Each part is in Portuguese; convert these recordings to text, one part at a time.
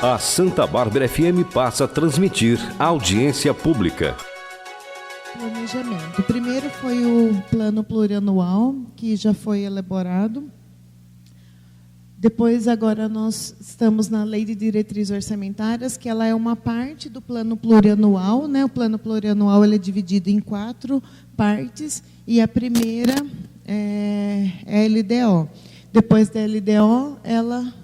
A Santa Bárbara FM passa a transmitir a audiência pública. Planejamento. O primeiro foi o plano plurianual, que já foi elaborado. Depois, agora, nós estamos na Lei de Diretrizes Orçamentárias, que ela é uma parte do plano plurianual, né? O plano plurianual ele é dividido em 4 partes, e a primeira é a LDO. Depois da LDO, ela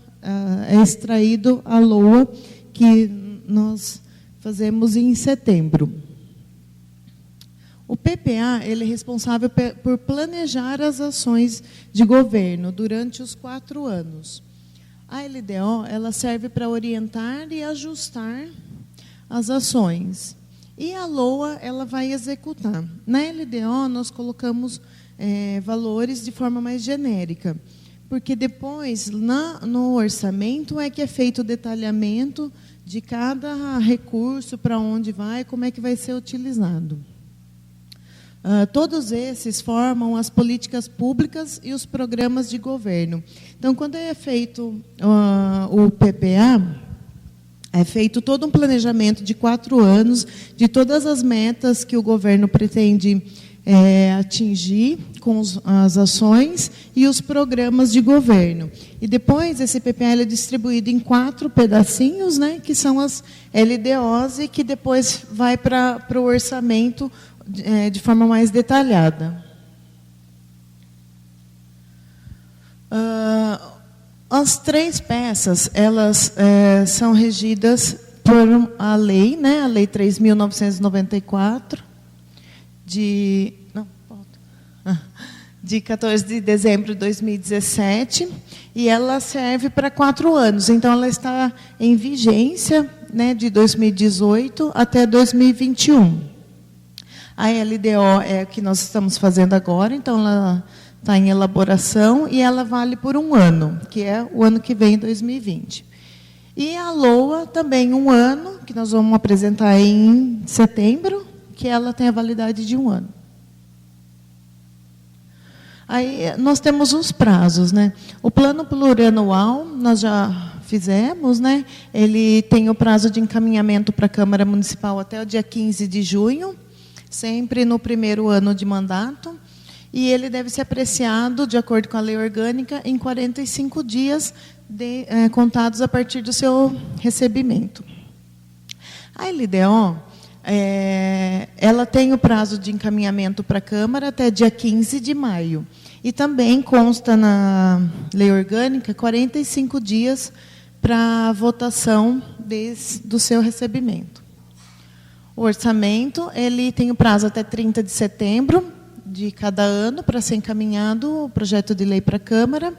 é extraído a LOA, que nós fazemos em setembro. O PPA ele é responsável por planejar as ações de governo durante os 4 anos. A LDO ela serve para orientar e ajustar as ações. E a LOA ela vai executar. Na LDO nós colocamos valores de forma mais genérica, porque depois no orçamento é que é feito o detalhamento de cada recurso, para onde vai, como é que vai ser utilizado. Todos esses formam as políticas públicas e os programas de governo. Então, quando é feito o PPA, é feito todo um planejamento de 4 anos, de todas as metas que o governo pretende atingir com as ações e os programas de governo. E depois, esse PPA é distribuído em 4 pedacinhos, né, que são as LDOs, e que depois vai para o orçamento de forma mais detalhada. As 3 peças, elas são regidas por a lei, né, a Lei 3.994, de 14 de dezembro de 2017, e ela serve para 4 anos. Então, ela está em vigência, né, de 2018 até 2021. A LDO é a que nós estamos fazendo agora, então ela está em elaboração e ela vale por 1 ano, que é o ano que vem, 2020. E a LOA também 1 ano, que nós vamos apresentar em setembro, que ela tem a validade de 1 ano. Aí nós temos os prazos, né? O plano plurianual nós já fizemos, né? Ele tem o prazo de encaminhamento para a Câmara Municipal até o dia 15 de junho, sempre no primeiro ano de mandato, e ele deve ser apreciado, de acordo com a lei orgânica, em 45 dias contados a partir do seu recebimento. A LDO, ela tem o prazo de encaminhamento para a Câmara até dia 15 de maio. E também consta na lei orgânica 45 dias para votação do seu recebimento. O orçamento ele tem o prazo até 30 de setembro de cada ano para ser encaminhado o projeto de lei para a Câmara,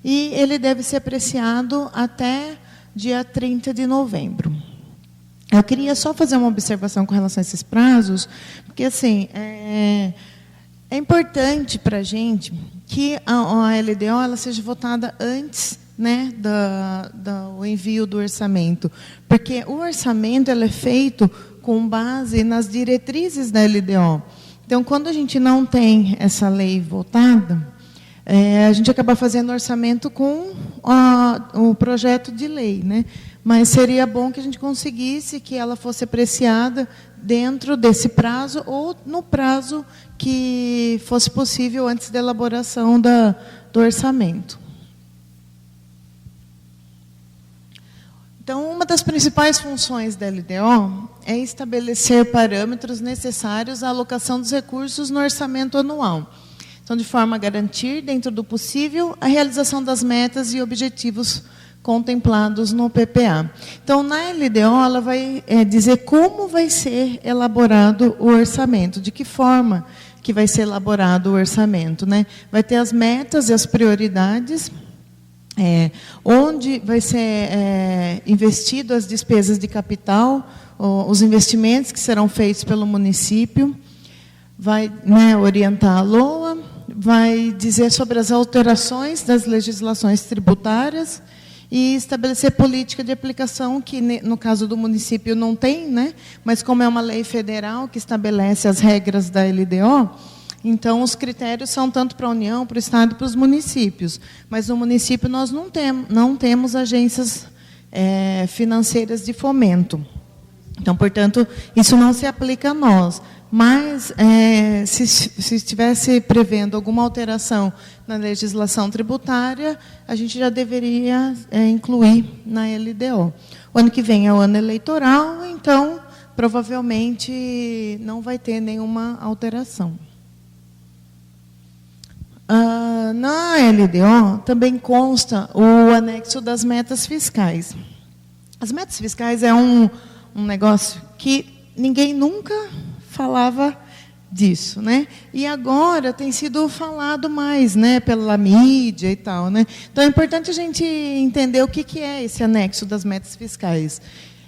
e ele deve ser apreciado até dia 30 de novembro. Eu queria só fazer uma observação com relação a esses prazos, porque assim, é importante para a gente que a LDO ela seja votada antes, né, do envio do orçamento, porque o orçamento ele é feito com base nas diretrizes da LDO. Então, quando a gente não tem essa lei votada, a gente acaba fazendo orçamento com o projeto de lei, né? Mas seria bom que a gente conseguisse que ela fosse apreciada dentro desse prazo ou no prazo que fosse possível antes da elaboração do orçamento. Então, uma das principais funções da LDO é estabelecer parâmetros necessários à alocação dos recursos no orçamento anual. Então, de forma a garantir, dentro do possível, a realização das metas e objetivos contemplados no PPA. Então, na LDO, ela vai dizer como vai ser elaborado o orçamento, de que forma que vai ser elaborado o orçamento, né? Vai ter as metas e as prioridades, onde vai ser investido as despesas de capital, os investimentos que serão feitos pelo município, vai, né, orientar a LOA, vai dizer sobre as alterações das legislações tributárias e estabelecer política de aplicação, que no caso do município não tem, né, mas como é uma lei federal que estabelece as regras da LDO, então os critérios são tanto para a União, para o Estado e para os municípios. Mas no município nós não temos agências financeiras de fomento. Então, portanto, isso não se aplica a nós. Mas, se estivesse prevendo alguma alteração na legislação tributária, a gente já deveria incluir na LDO. O ano que vem é o ano eleitoral, então, provavelmente, não vai ter nenhuma alteração. Na LDO também consta o anexo das metas fiscais. As metas fiscais é um negócio que ninguém nunca falava disso, né? E agora tem sido falado mais, né, pela mídia e tal, né? Então é importante a gente entender o que é esse anexo das metas fiscais.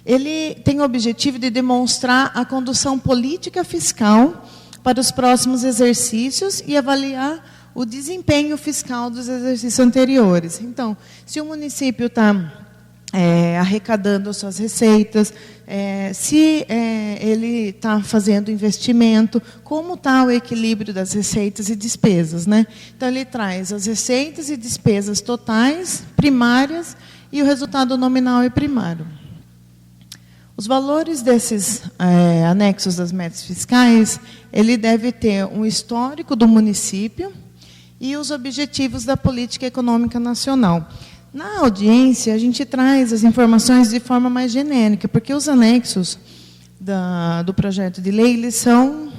Ele tem o objetivo de demonstrar a condução política fiscal para os próximos exercícios e avaliar o desempenho fiscal dos exercícios anteriores. Então, se o município está arrecadando suas receitas, se ele está fazendo investimento, como está o equilíbrio das receitas e despesas, né? Então, ele traz as receitas e despesas totais, primárias, e o resultado nominal e primário. Os valores desses anexos das metas fiscais, ele deve ter um histórico do município e os objetivos da política econômica nacional. Na audiência, a gente traz as informações de forma mais genérica, porque os anexos do projeto de lei, eles são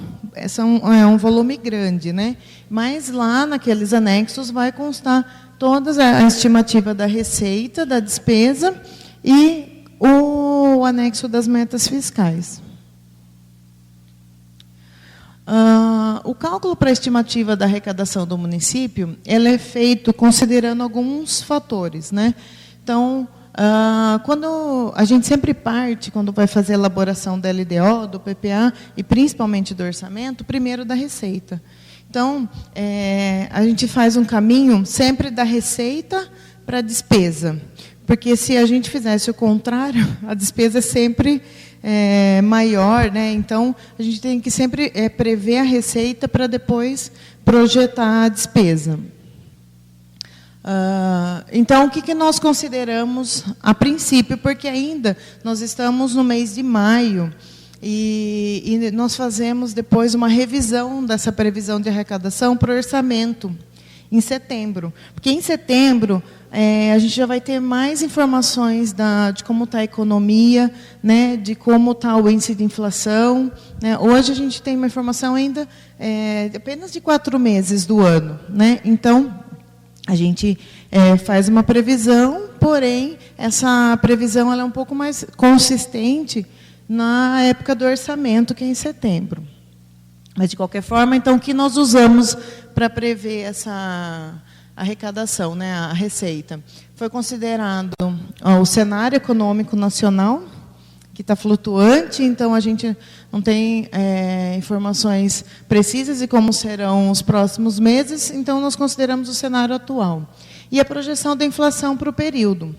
um volume grande, né? Mas lá, naqueles anexos, vai constar toda a estimativa da receita, da despesa e o anexo das metas fiscais. O cálculo para a estimativa da arrecadação do município, ele é feito considerando alguns fatores, né? Então, quando a gente sempre parte, quando vai fazer a elaboração da LDO, do PPA, e principalmente do orçamento, primeiro da receita. Então, a gente faz um caminho sempre da receita para a despesa. Porque se a gente fizesse o contrário, a despesa é sempre maior, né? Então, a gente tem que sempre prever a receita para depois projetar a despesa. Então, o que nós consideramos a princípio? Porque ainda nós estamos no mês de maio e nós fazemos depois uma revisão dessa previsão de arrecadação para o orçamento em setembro. Porque em setembro a gente já vai ter mais informações de como está a economia, né, de como está o índice de inflação, né. Hoje a gente tem uma informação ainda apenas de 4 meses do ano, né. Então, a gente faz uma previsão, porém, essa previsão ela é um pouco mais consistente na época do orçamento, que é em setembro. Mas, de qualquer forma, então, o que nós usamos para prever essa arrecadação, né, a receita? Foi considerado o cenário econômico nacional, que está flutuante, então a gente não tem informações precisas de como serão os próximos meses, então nós consideramos o cenário atual. E a projeção da inflação para o período,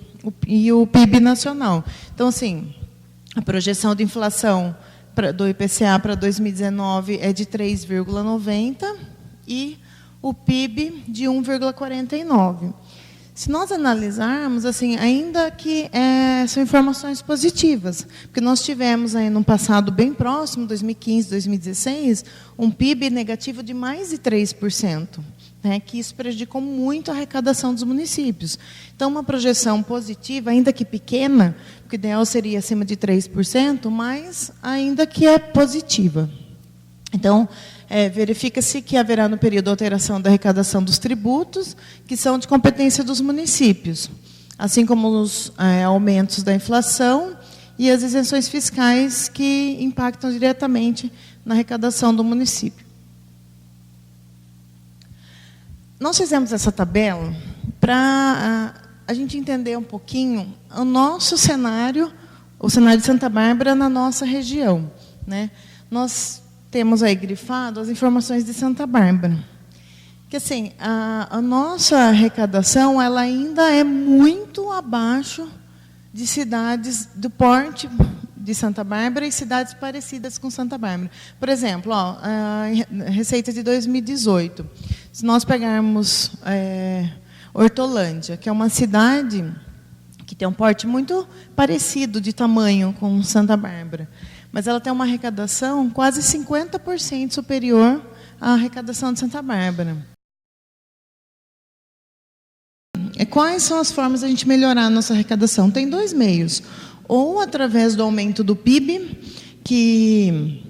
e o PIB nacional. Então, assim, a projeção de inflação do IPCA para 2019 é de 3,90 e o PIB de 1,49. Se nós analisarmos, assim, ainda que são informações positivas, porque nós tivemos aí no passado bem próximo, 2015, 2016, um PIB negativo de mais de 3%, né, que isso prejudicou muito a arrecadação dos municípios. Então, uma projeção positiva, ainda que pequena, porque o ideal seria acima de 3%, mas ainda que é positiva. Então, verifica-se que haverá no período alteração da arrecadação dos tributos, que são de competência dos municípios, assim como os aumentos da inflação e as isenções fiscais que impactam diretamente na arrecadação do município. Nós fizemos essa tabela para a gente entender um pouquinho o nosso cenário, o cenário de Santa Bárbara na nossa região, né? Nós temos aí grifado as informações de Santa Bárbara. Que, assim, a nossa arrecadação ela ainda é muito abaixo de cidades do porte de Santa Bárbara e cidades parecidas com Santa Bárbara. Por exemplo, a receita de 2018. Se nós pegarmos Hortolândia, que é uma cidade que tem um porte muito parecido de tamanho com Santa Bárbara. Mas ela tem uma arrecadação quase 50% superior à arrecadação de Santa Bárbara. Quais são as formas de a gente melhorar a nossa arrecadação? Tem dois meios. Ou através do aumento do PIB, que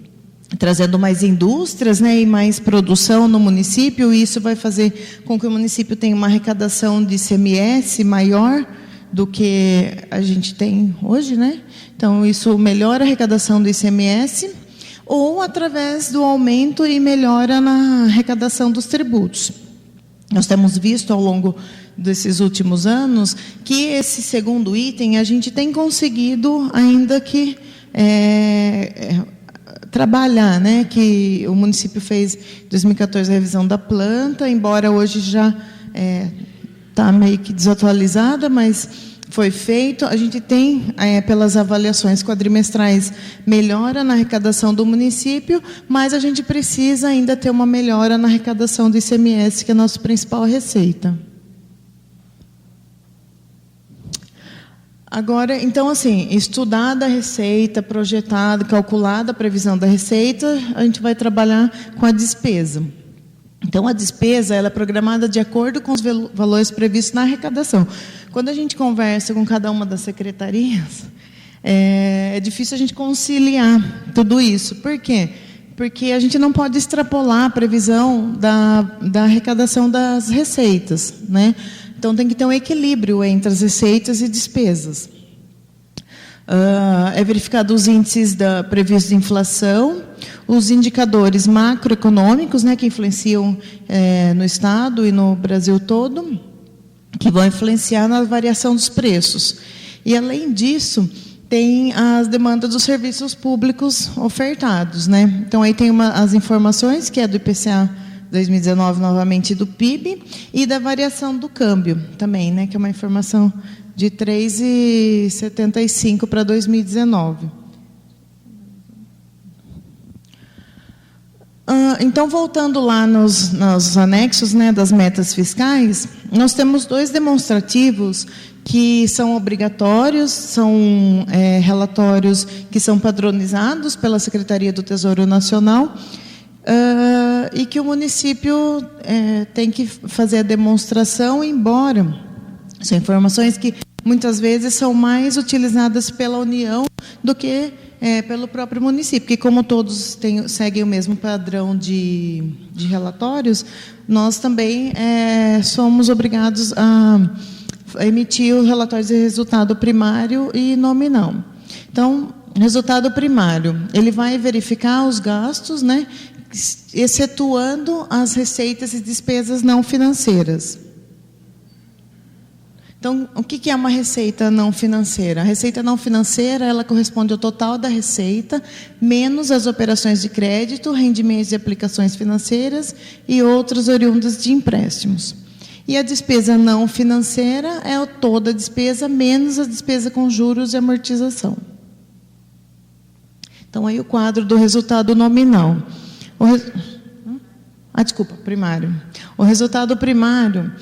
trazendo mais indústrias, né, e mais produção no município, e isso vai fazer com que o município tenha uma arrecadação de ICMS maior do que a gente tem hoje, né? Então, isso melhora a arrecadação do ICMS, ou através do aumento e melhora na arrecadação dos tributos. Nós temos visto ao longo desses últimos anos que esse segundo item a gente tem conseguido, ainda que trabalhar, né? Que o município fez em 2014 a revisão da planta, embora hoje já está meio que desatualizada, mas foi feito. A gente tem, pelas avaliações quadrimestrais, melhora na arrecadação do município, mas a gente precisa ainda ter uma melhora na arrecadação do ICMS, que é a nossa principal receita. Agora, então, assim, estudada a receita, projetada, calculada a previsão da receita, a gente vai trabalhar com a despesa. Então, a despesa ela é programada de acordo com os valores previstos na arrecadação. Quando a gente conversa com cada uma das secretarias, é difícil a gente conciliar tudo isso. Por quê? Porque a gente não pode extrapolar a previsão da arrecadação das receitas, né? Então, tem que ter um equilíbrio entre as receitas e despesas. É verificado os índices previstos de inflação, os indicadores macroeconômicos, né, que influenciam no Estado e no Brasil todo, que vão influenciar na variação dos preços. E, além disso, tem as demandas dos serviços públicos ofertados, né? Então, aí tem as informações, que é do IPCA 2019, novamente, do PIB, e da variação do câmbio também, né, que é uma informação de 3,75 para 2019. Então, voltando lá nos anexos, né, das metas fiscais, nós temos dois demonstrativos que são obrigatórios, são relatórios que são padronizados pela Secretaria do Tesouro Nacional, e que o município tem que fazer a demonstração, embora são informações que muitas vezes são mais utilizadas pela União do que pelo próprio município, porque como todos seguem o mesmo padrão de relatórios, nós também somos obrigados a emitir o relatório de resultado primário e nominal. Então, resultado primário, ele vai verificar os gastos, né, excetuando as receitas e despesas não financeiras. Então, o que é uma receita não financeira? A receita não financeira, ela corresponde ao total da receita, menos as operações de crédito, rendimentos de aplicações financeiras e outras oriundas de empréstimos. E a despesa não financeira é toda a despesa, menos a despesa com juros e amortização. Então, aí o quadro do resultado nominal. Primário. O resultado primário,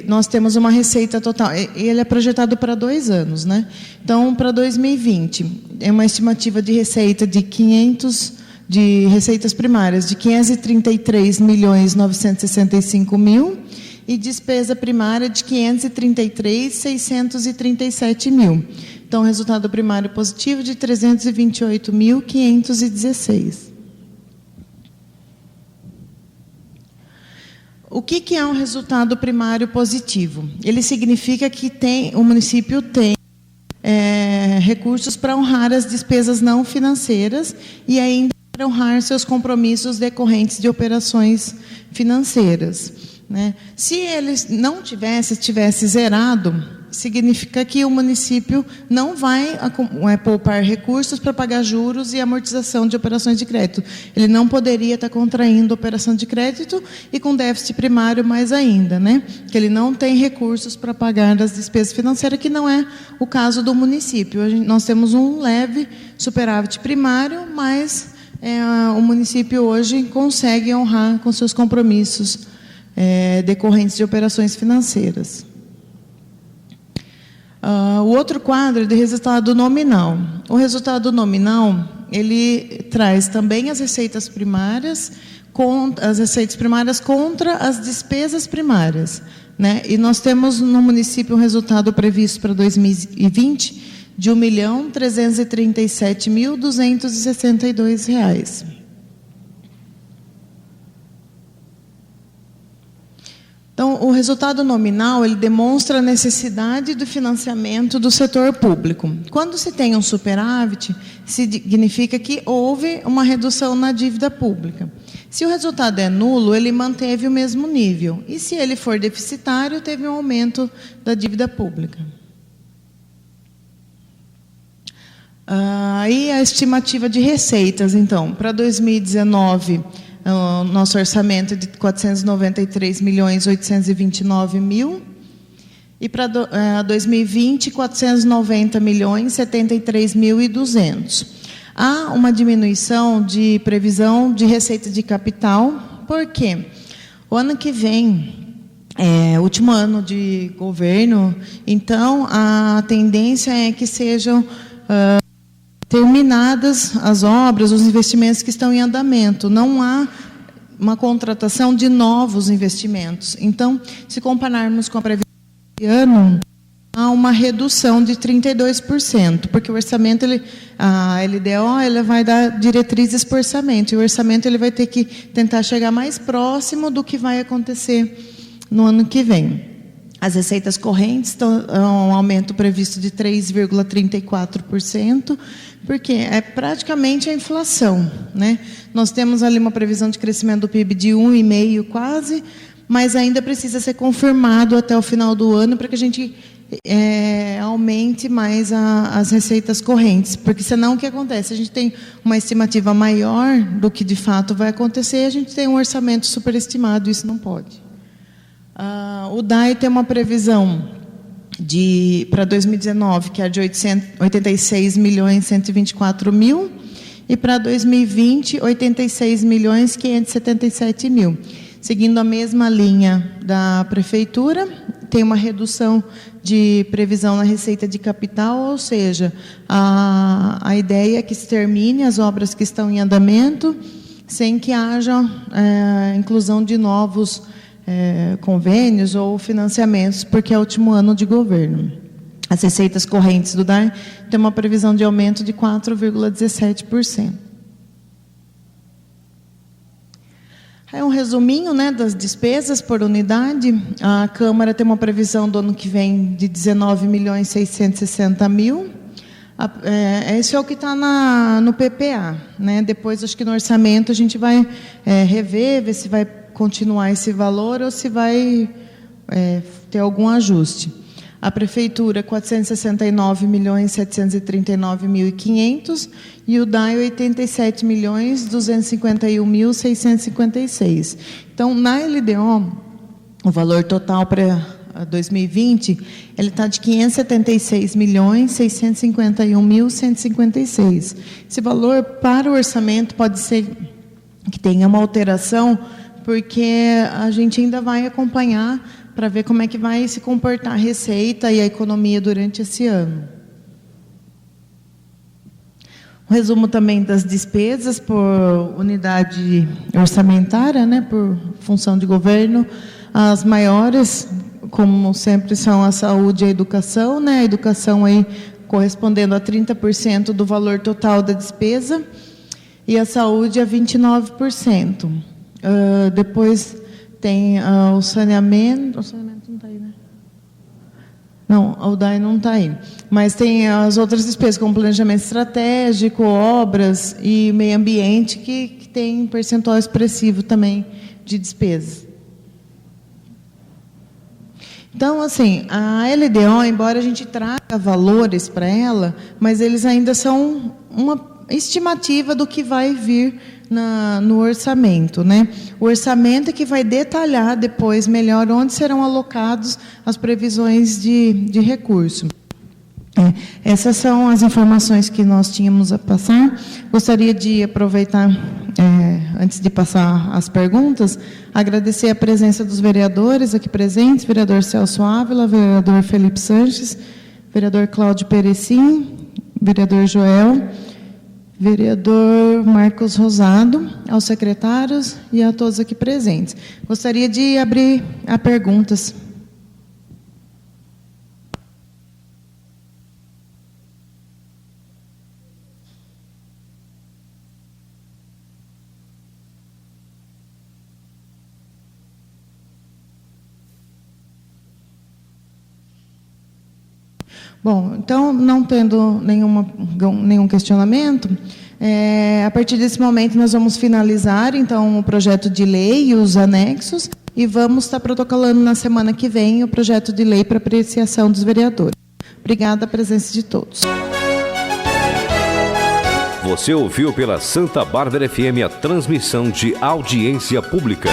nós temos uma receita total, ele é projetado para 2 anos, né? Então, para 2020, é uma estimativa de receita de receitas primárias de 533.965.000 e despesa primária de 533.637.000. Então, resultado primário positivo de 328.516. O que é um resultado primário positivo? Ele significa que o município tem recursos para honrar as despesas não financeiras e ainda para honrar seus compromissos decorrentes de operações financeiras, né? Se ele não estivesse zerado, significa que o município não vai poupar recursos para pagar juros e amortização de operações de crédito. Ele não poderia estar contraindo operação de crédito e com déficit primário mais ainda, né? Que ele não tem recursos para pagar as despesas financeiras, que não é o caso do município. Nós temos um leve superávit primário, mas o município hoje consegue honrar com seus compromissos decorrentes de operações financeiras. O outro quadro é de resultado nominal. O resultado nominal, ele traz também as receitas primárias contra as despesas primárias, né? E nós temos no município um resultado previsto para 2020 de R$ 1.337.262. Então, o resultado nominal, ele demonstra a necessidade do financiamento do setor público. Quando se tem um superávit, significa que houve uma redução na dívida pública. Se o resultado é nulo, ele manteve o mesmo nível. E se ele for deficitário, teve um aumento da dívida pública. Aí a estimativa de receitas, então, para 2019, o nosso orçamento é de 493.829.000, e para 2020, 490.073.200. Há uma diminuição de previsão de receita de capital, porque o ano que vem último ano de governo, então a tendência é que sejam terminadas as obras, os investimentos que estão em andamento. Não há uma contratação de novos investimentos. Então, se compararmos com a previsão de ano, há uma redução de 32%, porque o orçamento, a LDO, ela vai dar diretrizes para o orçamento, e o orçamento ele vai ter que tentar chegar mais próximo do que vai acontecer no ano que vem. As receitas correntes estão um aumento previsto de 3,34%, porque é praticamente a inflação, né? Nós temos ali uma previsão de crescimento do PIB de 1,5% quase, mas ainda precisa ser confirmado até o final do ano para que a gente aumente mais as receitas correntes, porque senão o que acontece? A gente tem uma estimativa maior do que de fato vai acontecer, a gente tem um orçamento superestimado, isso não pode. O DAI tem uma previsão para 2019, que é de 86.124.000, e para 2020, 86.577.000. Seguindo a mesma linha da Prefeitura, tem uma redução de previsão na receita de capital, ou seja, a ideia é que se termine as obras que estão em andamento, sem que haja inclusão de novos convênios ou financiamentos, porque é o último ano de governo. As receitas correntes do DAI têm uma previsão de aumento de 4,17%. É um resuminho, né, das despesas por unidade. A Câmara tem uma previsão do ano que vem de 19.660.000. Esse é o que está no PPA, né? Depois, acho que no orçamento a gente vai rever, ver se vai continuar esse valor ou se vai ter algum ajuste. A Prefeitura, 469.739.500 e o DAI, 87.251.656. Então, na LDO, o valor total para 2020, ele está de 576.651.156. Esse valor para o orçamento pode ser que tenha uma alteração, porque a gente ainda vai acompanhar para ver como é que vai se comportar a receita e a economia durante esse ano. Um resumo também das despesas por unidade orçamentária, né, por função de governo. As maiores, como sempre, são a saúde e a educação, né? A educação aí correspondendo a 30% do valor total da despesa e a saúde a 29%. Depois tem o saneamento. O saneamento não está aí, né? Não, o DAI não está aí. Mas tem as outras despesas, como planejamento estratégico, obras e meio ambiente, que tem um percentual expressivo também de despesas. Então, assim, a LDO, embora a gente traga valores para ela, mas eles ainda são uma estimativa do que vai vir no orçamento, né? O orçamento é que vai detalhar depois melhor onde serão alocados as previsões de recurso. Essas são as informações que nós tínhamos a passar. Gostaria de aproveitar, antes de passar as perguntas, agradecer a presença dos vereadores aqui presentes, vereador Celso Ávila, vereador Felipe Sanches, vereador Cláudio Perecim, vereador Joel, vereador Marcos Rosado, aos secretários e a todos aqui presentes. Gostaria de abrir a perguntas. Bom, então, não tendo nenhum questionamento, a partir desse momento nós vamos finalizar, então, o projeto de lei e os anexos, e vamos estar protocolando na semana que vem o projeto de lei para apreciação dos vereadores. Obrigada a presença de todos. Você ouviu pela Santa Bárbara FM a transmissão de audiência pública.